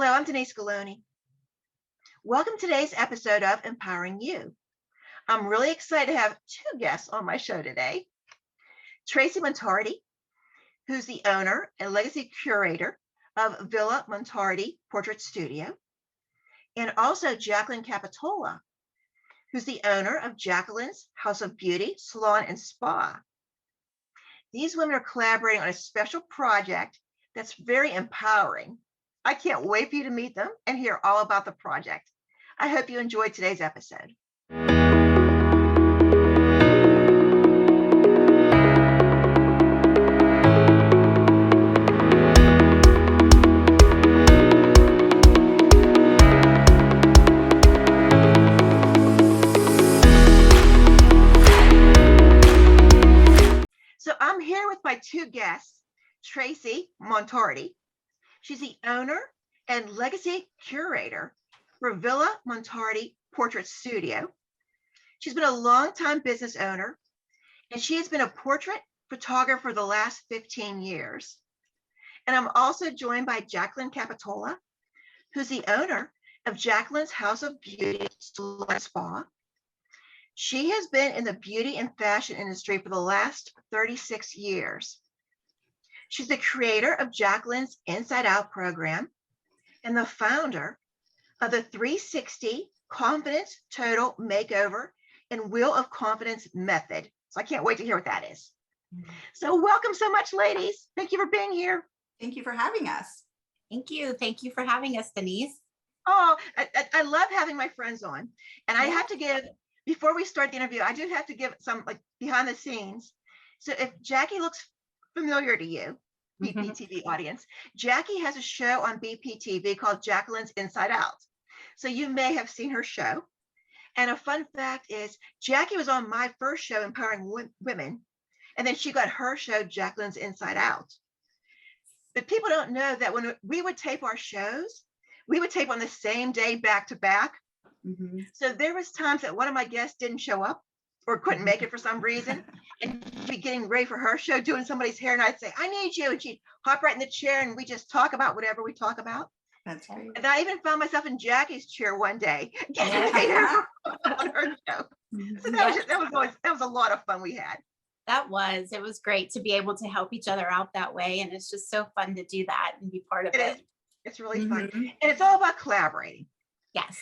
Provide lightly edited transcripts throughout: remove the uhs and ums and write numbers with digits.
Hello, I'm Denise Galoni. Welcome to today's episode of Empowering You. I'm really excited to have two guests on my show today. Tracy Montardi, who's the owner and legacy curator of Villa Montardi Portrait Studio, and also Jacqueline Capitola, who's the owner of Jacqueline's House of Beauty Salon and Spa. These women are collaborating on a special project that's very empowering. I can't wait for you to meet them and hear all about the project. I hope you enjoyed today's episode. So I'm here with my two guests, Tracy Montardi. She's the owner and legacy curator for Villa Montardi Portrait Studio. She's been a longtime business owner, and she has been a portrait photographer for the last 15 years. And I'm also joined by Jacqueline Capitola, who's the owner of Jacqueline's House of Beauty Salon and Spa. She has been in the beauty and fashion industry for the last 36 years. She's the creator of Jacqueline's Inside Out program and the founder of the 360 Confidence Total Makeover and Wheel of Confidence method. So I can't wait to hear what that is. So welcome so much, ladies. Thank you for being here. Thank you for having us. Thank you. Thank you for having us, Denise. Oh, I love having my friends on. And I have to give, before we start the interview, I do have to give some like behind the scenes. So if Jackie looks familiar to you, BPTV audience, Jackie has a show on BPTV called Jacqueline's Inside Out. So you may have seen her show. And a fun fact is Jackie was on my first show, Empowering Women, and then she got her show, Jacqueline's Inside Out. But people don't know that when we would tape our shows, we would tape on the same day back to back. So there was times that one of my guests didn't show up or couldn't make it for some reason, and she'd be getting ready for her show, doing somebody's hair, and I'd say, I need you, and she'd hop right in the chair, and we just talk about whatever we talk about. That's great. And I even found myself in Jackie's chair one day, getting ready on her show. So that was a lot of fun we had. It was great to be able to help each other out that way. And it's just so fun to do that and be part of it. It's really fun. And it's all about collaborating. Yes.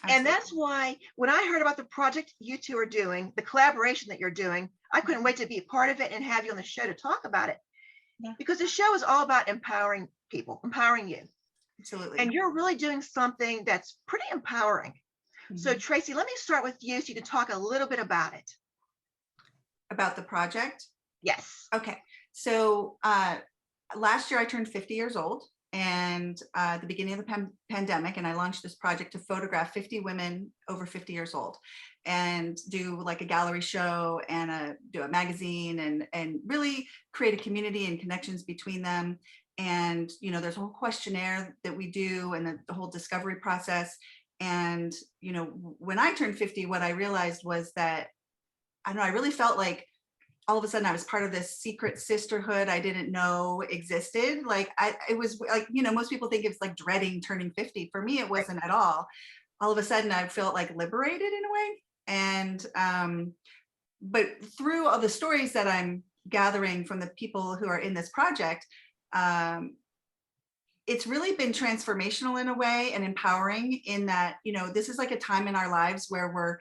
And that's why when I heard about the project you two are doing, the collaboration that you're doing, I couldn't wait to be a part of it and have you on the show to talk about it. Yeah. Because the show is all about empowering people, empowering you. Absolutely. And you're really doing something that's pretty empowering. So Tracy, let me start with you so you can talk a little bit about it. About the project? Yes. Okay. So last year I turned 50 years old, and at the beginning of the pandemic, and I launched this project to photograph 50 women over 50 years old and do like a gallery show and do a magazine and really create a community and connections between them. And, you know, there's a whole questionnaire that we do and the whole discovery process. And, you know, when I turned 50, what I realized was that, I don't know, I really felt like all of a sudden I was part of this secret sisterhood I didn't know existed. Like it was like, you know, most people think it's like dreading turning 50. For me, it wasn't at all. All of a sudden I felt like liberated in a way. And, but through all the stories that I'm gathering from the people who are in this project, it's really been transformational in a way and empowering in that, you know, this is like a time in our lives where we're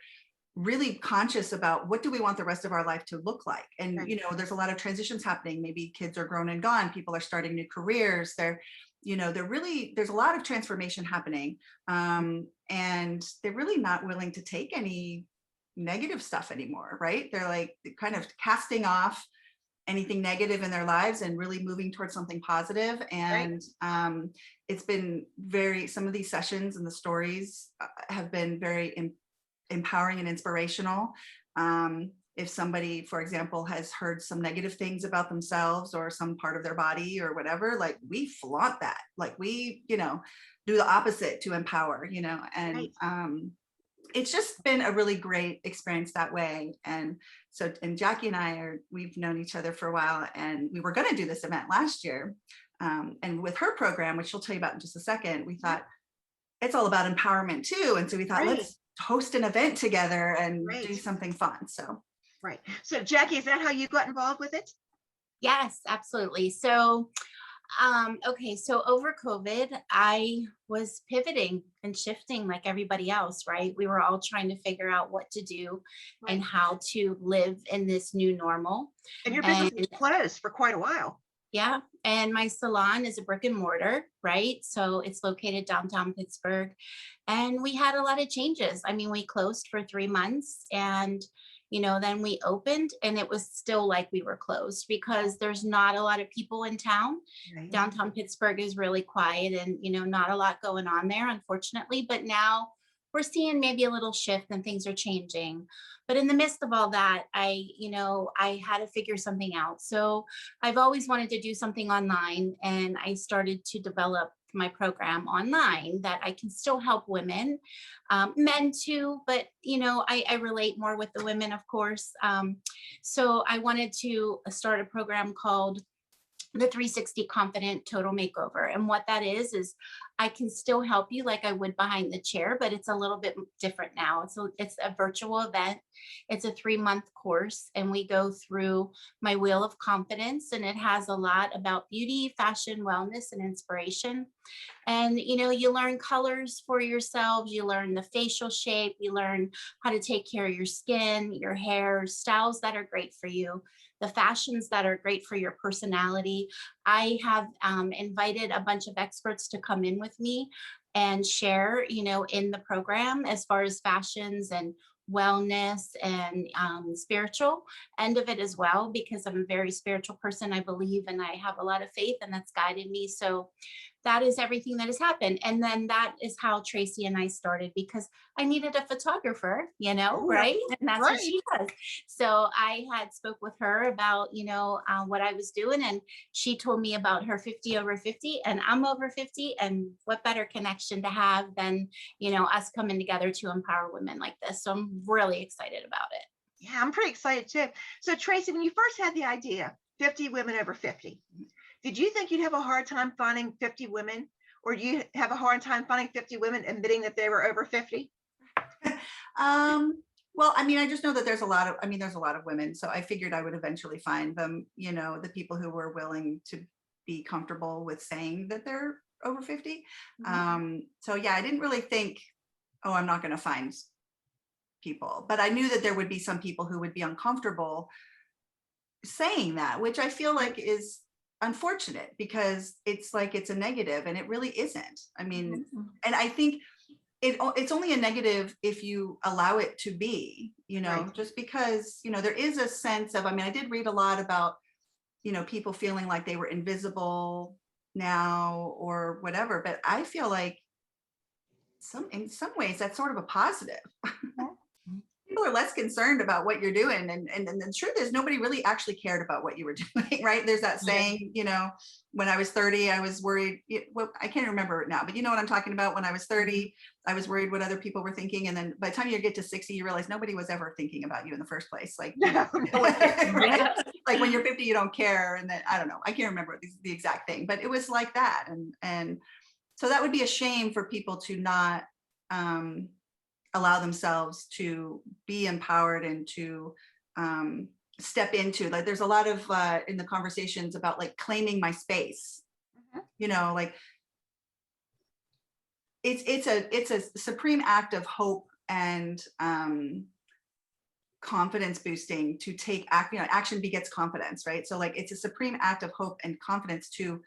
really conscious about what do we want the rest of our life to look like. And, you know, there's a lot of transitions happening. Maybe kids are grown and gone. People are starting new careers. There's a lot of transformation happening. And they're really not willing to take any negative stuff anymore, right? They're like kind of casting off anything negative in their lives and really moving towards something positive. And it's been some of these sessions and the stories have been very empowering and inspirational. If somebody, for example, has heard some negative things about themselves or some part of their body or whatever, like we flaunt that, like we, you know, do the opposite to empower, you know, and it's just been a really great experience that way. And so, and Jackie and we've known each other for a while, and we were going to do this event last year. And with her program, which she'll tell you about in just a second, we thought it's all about empowerment too. And so we thought, Right. let's host an event together and do Great. something fun. So Right. So Jackie, is that how you got involved with it? Yes, absolutely. So, okay, so over COVID, I was pivoting and shifting like everybody else, right? We were all trying to figure out what to do and Right. how to live in this new normal. And your business was And closed for quite a while. yeah, and my salon is a brick and mortar, right? So it's located downtown Pittsburgh. And we had a lot of changes. I mean, we closed for 3 months and, then we opened and it was still like we were closed because there's not a lot of people in town. Right. Downtown Pittsburgh is really quiet and, not a lot going on there, unfortunately. But now we're seeing maybe a little shift and things are changing. But in the midst of all that, I had to figure something out. So I've always wanted to do something online, and I started to develop my program online that I can still help women, men too, but I relate more with the women, of course. So I wanted to start a program called the 360 Confident Total Makeover. And what that is I can still help you like I would behind the chair, but it's a little bit different now. It's a virtual event. It's a 3-month course, and we go through my wheel of confidence, and it has a lot about beauty, fashion, wellness, and inspiration. And you learn colors for yourselves, you learn the facial shape, you learn how to take care of your skin, your hair, styles that are great for you, the fashions that are great for your personality. I have invited a bunch of experts to come in with me and share, in the program as far as fashions and wellness and spiritual end of it as well, because I'm a very spiritual person. I believe and I have a lot of faith, and that's guided me. So that is everything that has happened. And then that is how Tracy and I started, because I needed a photographer, Ooh, right? And that's what right. she does. So I had spoke with her about, what I was doing, and she told me about her 50 over 50, and I'm over 50. And what better connection to have than, us coming together to empower women like this. So I'm really excited about it. Yeah, I'm pretty excited too. So Tracy, when you first had the idea, 50 women over 50, did you think you'd have a hard time finding 50 women, or do you have a hard time finding 50 women admitting that they were over 50? Well, I mean, I just know that there's a lot of women. So I figured I would eventually find them, the people who were willing to be comfortable with saying that they're over 50. So yeah, I didn't really think, oh, I'm not going to find people, but I knew that there would be some people who would be uncomfortable saying that, which I feel like is unfortunate, because it's like it's a negative, and it really isn't. I mean, and I think it's only a negative if you allow it to be, Right. just because, there is a sense of, I mean, I did read a lot about, people feeling like they were invisible now or whatever, but I feel like in some ways that's sort of a positive. People are less concerned about what you're doing, and the truth is nobody really actually cared about what you were doing, right? There's that saying, when I was 30 I was worried, well, I can't remember it now, but you know what I'm talking about. When I was 30 I was worried what other people were thinking, and then by the time you get to 60 you realize nobody was ever thinking about you in the first place, like No, no one cares. right? Like when you're 50 you don't care, and then I don't know, I can't remember the exact thing, but it was like that. And so that would be a shame for people to not allow themselves to be empowered and to step into, like, there's a lot of in the conversations about like claiming my space, like it's a supreme act of hope and confidence boosting to take action begets confidence, right? So like it's a supreme act of hope and confidence to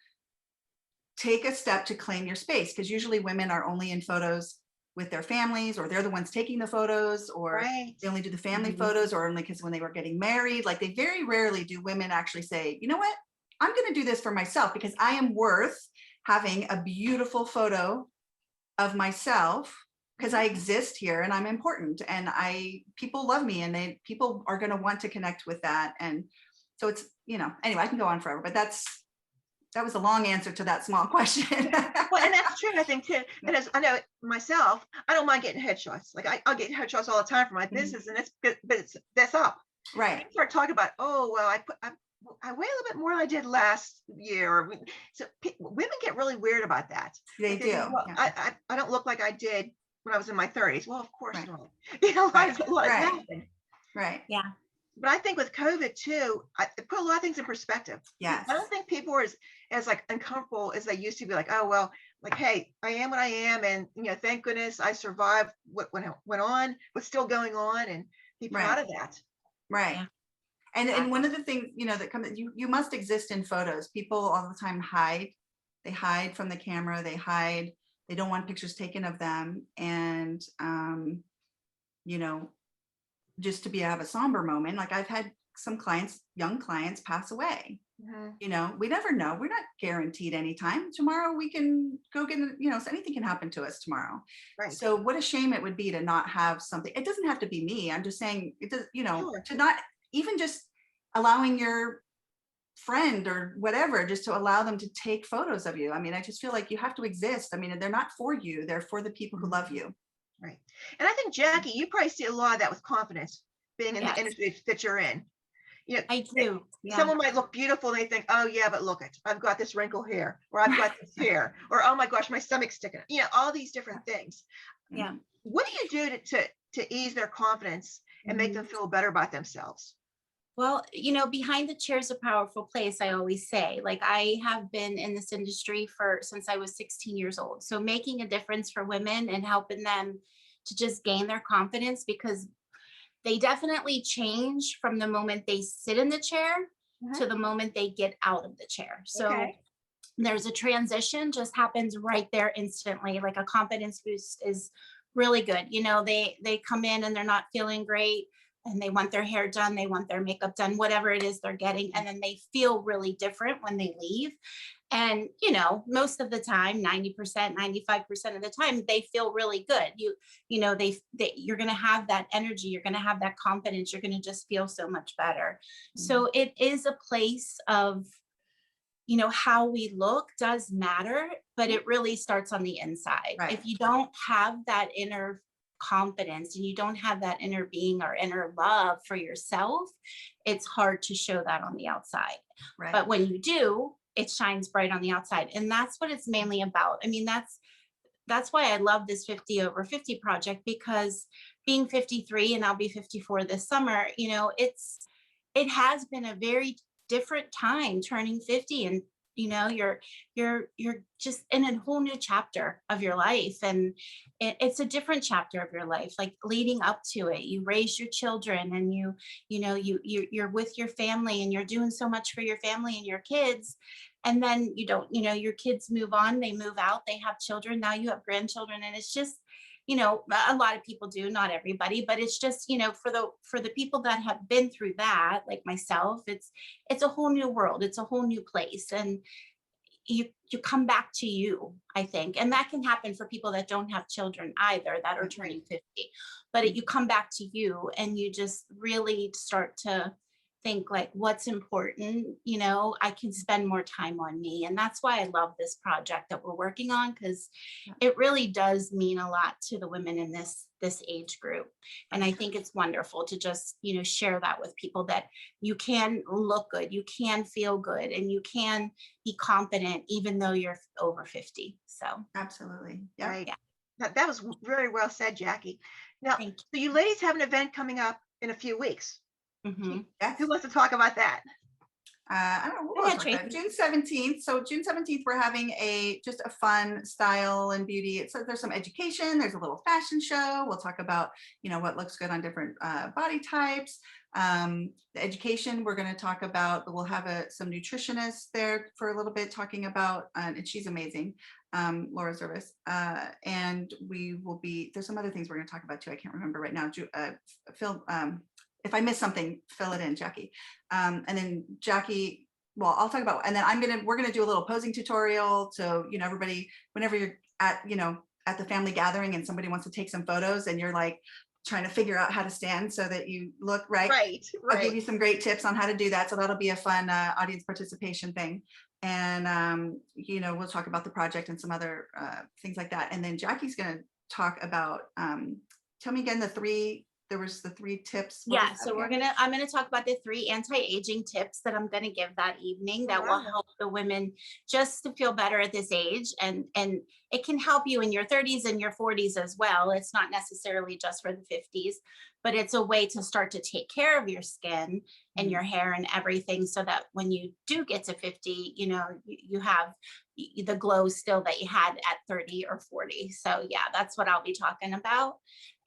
take a step to claim your space, because usually women are only in photos with their families, or they're the ones taking the photos, or Right. they only do the family photos, or only because when they were getting married, like they very rarely do women actually say, you know what, I'm going to do this for myself because I am worth having a beautiful photo of myself, because I exist here and I'm important, and people love me, and people are going to want to connect with that. And so it's, anyway, I can go on forever, but that was a long answer to that small question. Well, and that's true, I think too. And as I know myself, I don't mind getting headshots. Like I'll get headshots all the time for my business, and but that's up. Right. Start talking about, oh well, I I weigh a little bit more than I did last year. So women get really weird about that. They Like do. they go, well, Yeah. I don't look like I did when I was in my 30s. Well, of course Right. you don't. You know, Right. a lot has Right. happened. Right. Yeah. But I think with COVID too, it put a lot of things in perspective. Yes. I don't think people are as like uncomfortable as they used to be. Like, oh well, like hey, I am what I am, and thank goodness I survived what went on, what's still going on, and be proud Right. of that. Right. Yeah. And one of the things, that comes, you must exist in photos. People all the time hide. They hide from the camera. They hide. They don't want pictures taken of them. And, you know, just to have a somber moment. Like I've had some clients, young clients pass away. Mhm. We never know. We're not guaranteed anytime. Tomorrow we can go get, so anything can happen to us tomorrow. Right. So what a shame it would be to not have something. It doesn't have to be me. I'm just saying it does, Sure. to not even just allowing your friend or whatever, just to allow them to take photos of you. I mean, I just feel like you have to exist. I mean, they're not for you. They're for the people who love you. Right. And I think, Jackie, you probably see a lot of that with confidence being in the Yes, industry that you're in. I do. Yeah. Someone might look beautiful and they think, oh, yeah, but look it, I've got this wrinkle here, or I've got this hair, or oh my gosh, my stomach's sticking. All these different things. Yeah. What do you do to ease their confidence and make them feel better about themselves? Well, behind the chair is a powerful place, I always say. Like I have been in this industry since I was 16 years old. So making a difference for women and helping them to just gain their confidence, because they definitely change from the moment they sit in the chair Mhm. to the moment they get out of the chair. So Okay. there's a transition just happens right there instantly. Like a confidence boost is really good. They come in and they're not feeling great and they want their hair done, they want their makeup done, whatever it is they're getting, and then they feel really different when they leave. And most of the time, 90%, 95% of the time, they feel really good. You're going to have that energy, you're going to have that confidence, you're going to just feel so much better. So it is a place of how we look does matter, but it really starts on the inside. Right. If you don't have that inner confidence and you don't have that inner being or inner love for yourself, it's hard to show that on the outside. Right. But when you do, it shines bright on the outside. And that's what it's mainly about. I mean, that's why I love this 50 over 50 project, because being 53 and I'll be 54 this summer, it has been a very different time turning 50, and you're just in a whole new chapter of your life, and it's a different chapter of your life. Like leading up to it, you raise your children, and you're with your family and you're doing so much for your family and your kids, and then your kids move on, they move out, they have children, now you have grandchildren, and it's just a lot of people do, not everybody, but it's just for the people that have been through that, like myself, it's a whole new world, it's a whole new place, and you come back to you, I think. And that can happen for people that don't have children either, that are turning 50, but you come back to you and you just really start to think like what's important. I can spend more time on me, and that's why I love this project that we're working on, because it really does mean a lot to the women in this age group. And I think it's wonderful to just share that with people, that you can look good, you can feel good, and you can be confident even though you're over 50. So Absolutely. Yeah. Right. Yeah. That was very well said, Jackie. Now, thank so you ladies have an event coming up in a few weeks. you. Mhm. Yes. Who wants to talk about that? I don't know what Go we'll ahead, talk about. Tracy. June 17th. So June 17th, we're having just a fun style and beauty. There's some education, there's a little fashion show. We'll talk about, what looks good on different body types. The education, we're going to talk about, we'll have some nutritionists there for a little bit talking about, and she's amazing, Laura Zervis. And there's some other things we're going to talk about too. I can't remember right now. Phil, if I miss something, fill it in, Jackie. And then Jackie, well, I'll talk about, and then we're gonna do a little posing tutorial. So, everybody, whenever you're at the family gathering and somebody wants to take some photos and you're like trying to figure out how to stand so that you look right. Right. I'll give you some great tips on how to do that. So that'll be a fun audience participation thing. And, we'll talk about the project and some other things like that. And then Jackie's gonna talk about, tell me again, the there was the 3 tips. What was Yeah, that so again? I'm gonna talk about the 3 anti-aging tips that I'm gonna give that evening that will Wow. help the women just to feel better at this age. And it can help you in your 30s and your 40s as well. It's not necessarily just for the 50s, but it's a way to start to take care of your skin and your hair and everything so that when you do get to 50, you have the glow still that you had at 30 or 40. So yeah, that's what I'll be talking about.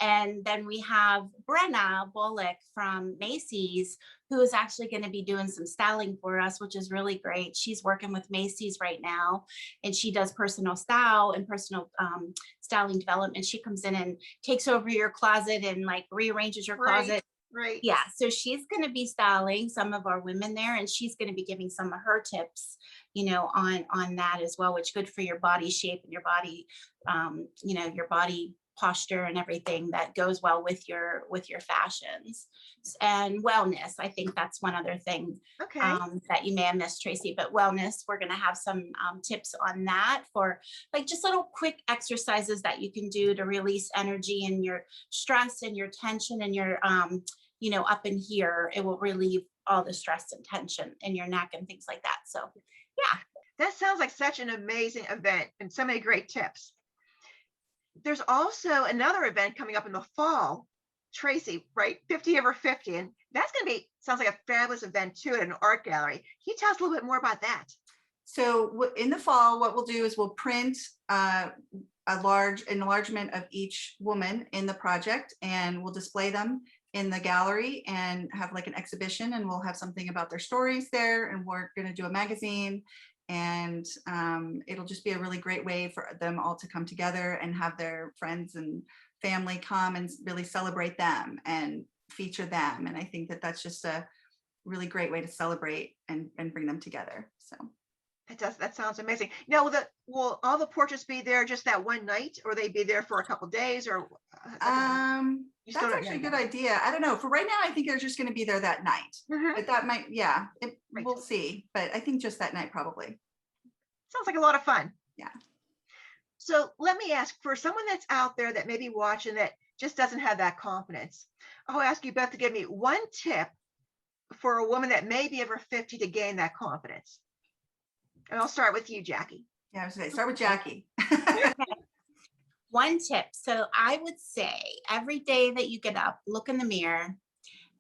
And then we have Brenna Bullock from Macy's, who is actually going to be doing some styling for us, which is really great. She's working with Macy's right now, and she does personal style and personal styling development. She comes in and takes over your closet and like rearranges your Right. closet. Right. Yeah, so she's going to be styling some of our women there, and she's going to be giving some of her tips, on that as well, which good for your body shape and your body, your body posture and everything that goes well with your fashions and wellness. I think that's one other thing Okay. that you may have missed, Tracy. But wellness, we're going to have some tips on that for like just little quick exercises that you can do to release energy and your stress and your tension and your up in here. It will relieve all the stress and tension in your neck and things like that. So yeah. That sounds like such an amazing event and so many great tips. There's also another event coming up in the fall, Tracy, right? 50 over 50. And that's going to be, sounds like a fabulous event too at an art gallery. Can you tell us a little bit more about that? So in the fall, what we'll do is we'll print a large enlargement of each woman in the project, and we'll display them in the gallery and have like an exhibition, and we'll have something about their stories there, and we're going to do a magazine, and it'll just be a really great way for them all to come together and have their friends and family come and really celebrate them and feature them. And I think that that's just a really great way to celebrate and bring them together. So That sounds amazing. Now, will all the portraits be there just that one night, or they be there for a couple days, or you still that's don't actually a know good idea. I don't know. For right now, I think they're just going to be there that night. yet? But that might, yeah, Right. we'll see. But I think just that night probably. Sounds like a lot of fun. Yeah. So let me ask, for someone that's out there that may be watching that just doesn't have that confidence, I'll ask you, Beth, to give me one tip for a woman that may be over 50 to gain that confidence. And I'll start with you, Jackie. Yeah, I was going to start with Jackie. One tip. So I would say every day that you get up, look in the mirror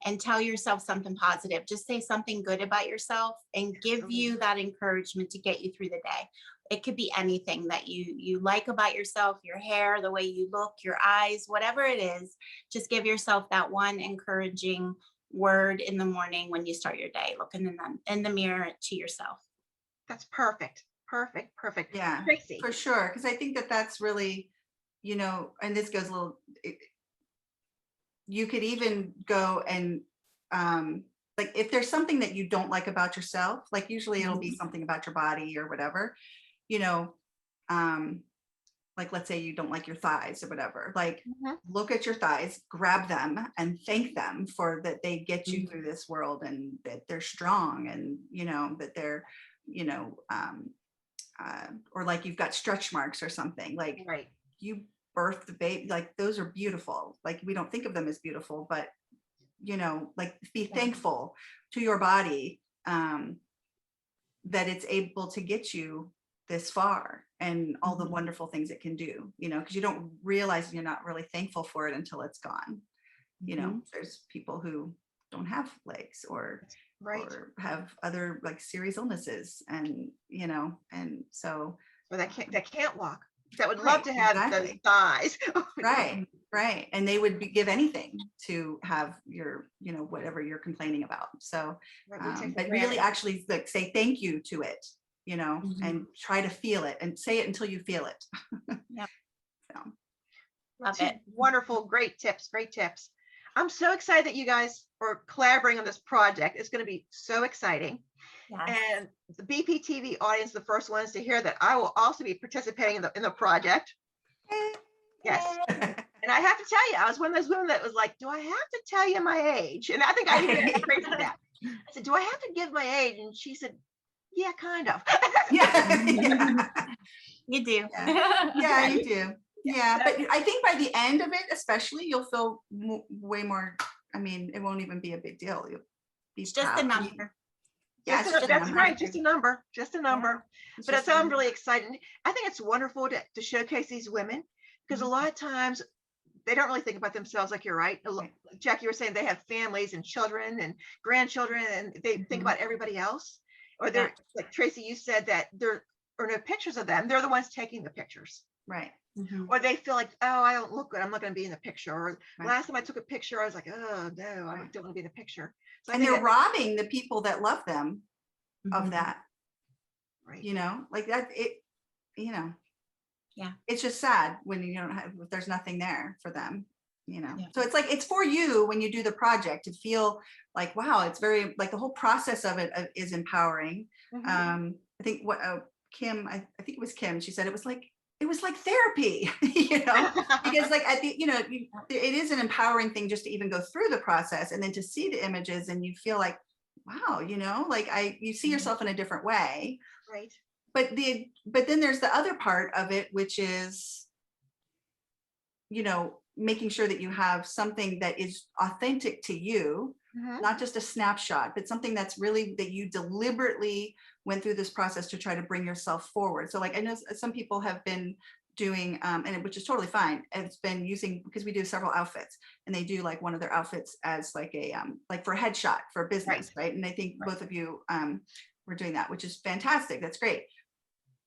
and tell yourself something positive. Just say something good about yourself and give you that encouragement to get you through the day. It could be anything that you like about yourself, your hair, the way you look, your eyes, whatever it is. Just give yourself that one encouraging word in the morning when you start your day. Look in the mirror to yourself. That's perfect. Perfect. Perfect. Yeah, Tracy. for sure. Because I think that that's really, and this goes a little, you could even go and like if there's something that you don't like about yourself, like usually it'll be something about your body or whatever, like let's say you don't like your thighs or whatever, like look at your thighs, grab them and thank them for that they get you through this world and that they're strong and that they're or like you've got stretch marks or something, like Right. you birthed the baby, like those are beautiful, like we don't think of them as beautiful, but like be thankful to your body that it's able to get you this far and all the wonderful things it can do, because you don't realize you're not really thankful for it until it's gone. There's people who don't have legs or Right. or have other like serious illnesses and and so Or that can't walk. That would Right, love to have those exactly. thighs. right and they would give anything to have your whatever you're complaining about, so Right, we take for but really granted. actually like say thank you to it, and try to feel it and say it until you feel it. Yep. So Love Two it. wonderful, great tips, great tips. I'm so excited that you guys are collaborating on this project. It's going to be so exciting. Yes. And the BPTV audience, the first ones to hear that I will also be participating in the project. Yes. And I have to tell you, I was one of those women that was like, do I have to tell you my age? And I think I even asked Tracy that. I said, do I have to give my age? And she said, yeah, kind of. yeah. You do. Yeah, you do. Yeah, but I think by the end of it, especially, you'll feel way more. I mean, it won't even be a big deal. You'll be It's just a proud. number. Yeah, Just it's just a that's number. right, just a number, just a number. It's But just that's a I'm number. really excited. I think it's wonderful to showcase these women because a Mhm. lot of times they don't really think about themselves, like you're right. Right. Jackie, you were saying they have families and children and grandchildren, and they think Mhm. about everybody else. Or they're like Tracy, you said that there are no pictures of them. They're the ones taking the pictures. Right. Mhm. Or they feel like, oh, I don't look good. I'm not going to be in the picture. Or Right. last time I took a picture, I was like, oh no, I Right. don't want to be in the picture. So I And think they're that robbing the people that love them of Mhm. that, right. you know, like that, you know, Yeah. it's just sad when you don't have, if there's nothing there for them, you know. Yeah. So it's like, it's for you when you do the project to feel like, wow, it's very, like the whole process of it is empowering. Mhm. I think what Kim, I think it was Kim, she said it was like therapy, you know, because like at the, you know, it is an empowering thing just to even go through the process and then to see the images and you feel like, wow, you know, like you see yourself in a different way. Right. But then there's the other part of it, which is, you know, making sure that you have something that is authentic to you, Mhm. not just a snapshot, but something that's really that you deliberately went through this process to try to bring yourself forward. So like I know some people have been doing which is totally fine. It's been using, because we do several outfits and they do like one of their outfits as like a like for a headshot for business, right? And I think both of you were doing that, which is fantastic. That's great.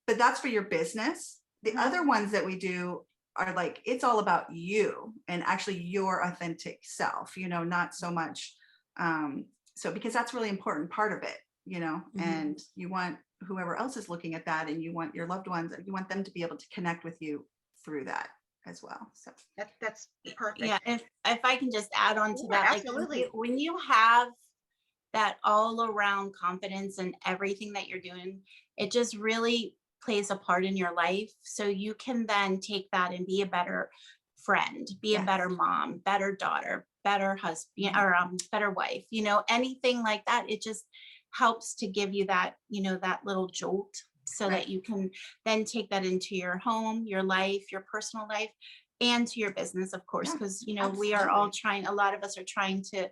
But that's for your business. The Mhm. other ones that we do are like, it's all about you and actually your authentic self, you know, not so much. So because that's really important part of it, you know, Mhm. and you want whoever else is looking at that and you want your loved ones, you want them to be able to connect with you through that as well. So That's perfect. Yeah, if I can just add on to Yeah, that, like absolutely. when you have that all around confidence in everything that you're doing, it just really plays a part in your life. So you can then take that and be a better friend, be a yes. better mom, better daughter, better husband, Mhm. or better wife, you know, anything like that. It just helps to give you that, you know, that little jolt so Right. that you can then take that into your home, your life, your personal life, and to your business, of course, Yeah, because, you know, we are all absolutely. trying, a lot of us are trying to,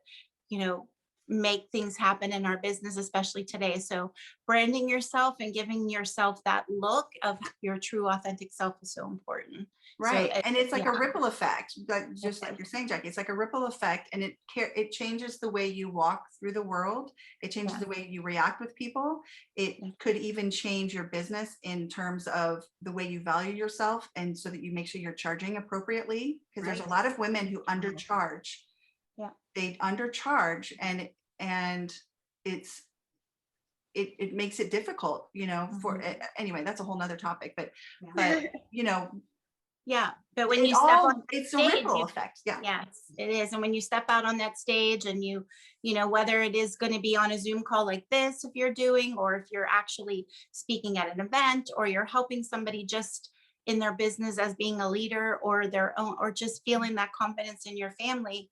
you know, make things happen in our business, especially today. So branding yourself and giving yourself that look of your true authentic self is so important. So Right. And it's like yeah, a ripple effect, but just like it you're saying, Jackie, it's like a ripple effect and it changes the way you walk through the world. It changes Yeah. the way you react with people. It Yeah. could even change your business in terms of the way you value yourself and so that you make sure you're charging appropriately. Because there's a Right. lot of women who undercharge. Yeah. They undercharge and it's it makes it difficult, you know, for anyway, that's a whole nother topic, Yeah. but you know, Yeah. But when you step on that it's a stage, ripple effect. Yeah. yes, it is. And when you step out on that stage and you know, whether it is going to be on a Zoom call like this, if you're doing, or if you're actually speaking at an event, or you're helping somebody just in their business as being a leader or their own, or just feeling that confidence in your family,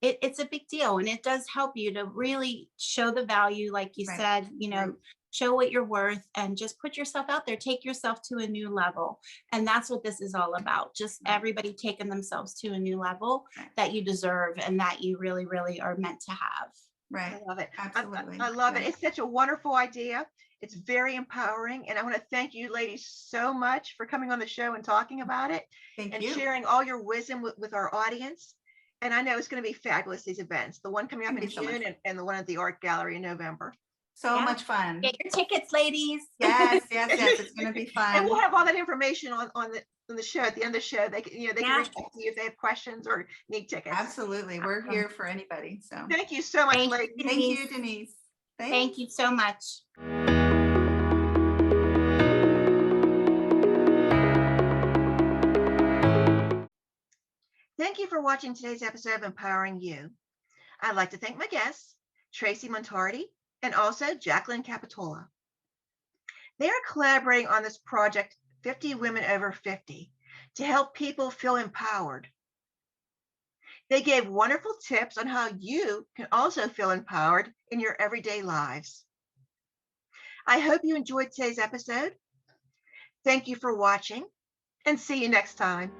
it's a big deal. And it does help you to really show the value, like you Right. said, you know, Right. show what you're worth and just put yourself out there, take yourself to a new level. And that's what this is all about. Just Right. everybody taking themselves to a new level Right. that you deserve and that you really, really are meant to have. Right. I love it. Absolutely. I love it. Yeah. It's such a wonderful idea. It's very empowering. And I want to thank you ladies so much for coming on the show and talking about it Thank and you. sharing all your wisdom with our audience. And I know it's going to be fabulous, these events, the one coming up Gonna in be so much June fun. and the one at the Art Gallery in November. So Yeah. much fun. Get your tickets, ladies. Yes, yes, yes. It's gonna be And we'll fun. have all that information on the show at the end of the show. They can, they can Yeah. reach out to you if they have questions or need tickets. Absolutely. We're here for anybody. So Thank you so much, Thank you, ladies. thank you, Denise. Denise. Thank you so much. Thank you for watching today's episode of Empowering You. I'd like to thank my guests, Tracy Montardi and also Jacqueline Capitola. They are collaborating on this project, 50 Women Over 50, to help people feel empowered. They gave wonderful tips on how you can also feel empowered in your everyday lives. I hope you enjoyed today's episode. Thank you for watching and see you next time.